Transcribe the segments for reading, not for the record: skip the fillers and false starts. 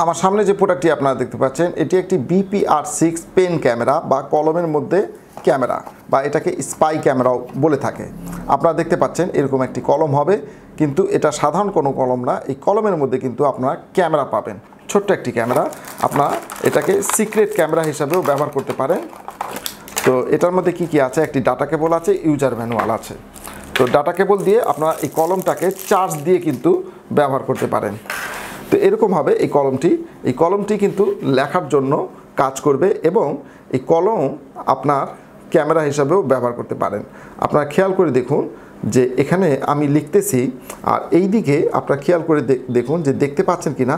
আমার সামনে যে প্রোডাক্টটি আপনারা দেখতে পাচ্ছেন এটি একটি BPR6 পেন ক্যামেরা বা কলমের মধ্যে ক্যামেরা বা এটাকে স্পাই ক্যামেরাও বলে থাকে। আপনারা দেখতে পাচ্ছেন এরকম একটি কলম হবে, কিন্তু এটা সাধারণ কোনো কলম না। এই কলমের মধ্যে কিন্তু আপনারা ক্যামেরা পাবেন, ছোট্ট একটি ক্যামেরা। আপনারা এটাকে সিক্রেট ক্যামেরা হিসাবেও ব্যবহার করতে পারেন। তো এটার মধ্যে কি কি আছে, একটি ডাটা কেবল আছে, ইউজার ম্যানুয়াল আছে। তো ডাটা কেবল দিয়ে আপনারা এই কলমটাকে চার্জ দিয়ে কিন্তু ব্যবহার করতে পারেন। তো এরকম হবে এই কলমটি কিন্তু লেখার জন্য কাজ করবে এবং এই কলম আপনার ক্যামেরা হিসাবেও ব্যবহার করতে পারেন। আপনারা খেয়াল করে দেখুন যে এখানে আমি লিখতেছি, আর এই দিকে আপনারা খেয়াল করে দেখুন যে দেখতে পাচ্ছেন কি না,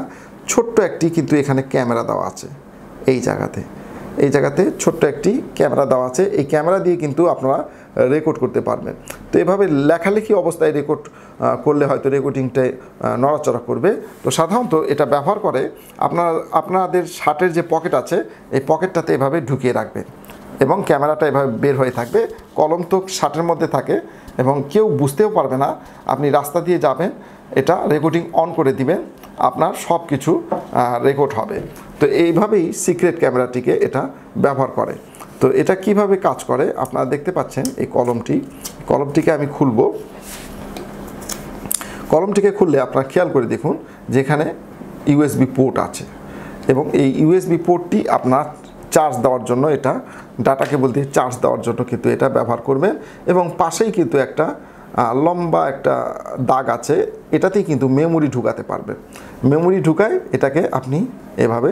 ছোট্ট একটি কিন্তু এখানে ক্যামেরা দেওয়া আছে। এই জায়গাতে ছোট্ট একটি ক্যামেরা দেওয়া আছে। এই ক্যামেরা দিয়ে কিন্তু আপনারা রেকর্ড করতে পারবেন। তো এভাবে লেখালেখি অবস্থায় রেকর্ড করলে হয়তো রেকর্ডিংটায় নড়াচড়া করবে। তো সাধারণত এটা ব্যবহার করে আপনাদের শার্টের যে পকেট আছে এই পকেটটাতে এভাবে ঢুকিয়ে রাখবেন এবং ক্যামেরাটা এভাবে বের হয়ে থাকবে। কলম তো শার্টের মধ্যে থাকে এবং কেউ বুঝতেও পারবে না। আপনি রাস্তা দিয়ে যাবেন, এটা রেকর্ডিং অন করে দিবেন, আপনার সব কিছু রেকর্ড হবে। তো এইভাবেই সিক্রেট ক্যামেরাটিকে এটা ব্যবহার করে। তো এটা কিভাবে কাজ করে আপনারা দেখতে পাচ্ছেন। এই কলমটিকে আমি খুলব। কলমটিকে খুললে আপনারা খেয়াল করে দেখুন যেখানে USB পোর্ট আছে এবং এই USB পোর্টটি আপনার চার্জ দেওয়ার জন্য, এটা ডাটা কেবল দিয়ে চার্জ দেওয়ার জন্য কিন্তু এটা ব্যবহার করবেন। এবং পাশেই কিন্তু একটা লম্বা একটা দাগ আছে, এটাতেই কিন্তু মেমোরি ঢুকাতে পারবেন। মেমোরি ঢুকায় এটাকে আপনি এভাবে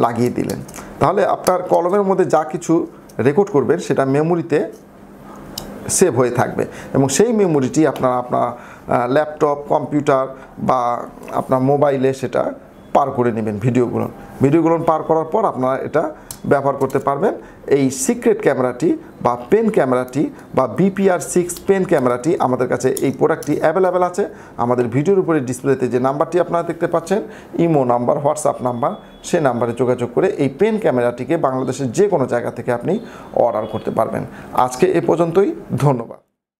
লাগিয়ে দিলেন, তাহলে আপনার কলমের মধ্যে যা কিছু রেকর্ড করবেন সেটা মেমোরিতে সেভ হয়ে থাকবে এবং সেই মেমোরিটি আপনার ল্যাপটপ, কম্পিউটার বা আপনার মোবাইলে সেটা পার করে নেবেন। ভিডিওগুলো পার করার পর আপনারা এটা ব্যবহার করতে পারবেন। এই সিক্রেট ক্যামেরাটি বা পেন ক্যামেরাটি বা BPR6 পেন ক্যামেরাটি আমাদের কাছে এই প্রোডাক্টটি অ্যাভেলেবেল আছে। আমাদের ভিডিওর উপরে ডিসপ্লেতে যে নাম্বারটি আপনারা দেখতে পাচ্ছেন, ইমো নাম্বার, হোয়াটসঅ্যাপ নাম্বার, সেই নাম্বারে যোগাযোগ করে এই পেন ক্যামেরাটিকে বাংলাদেশের যে কোনো জায়গা থেকে আপনি অর্ডার করতে পারবেন। আজকে এ পর্যন্তই, ধন্যবাদ।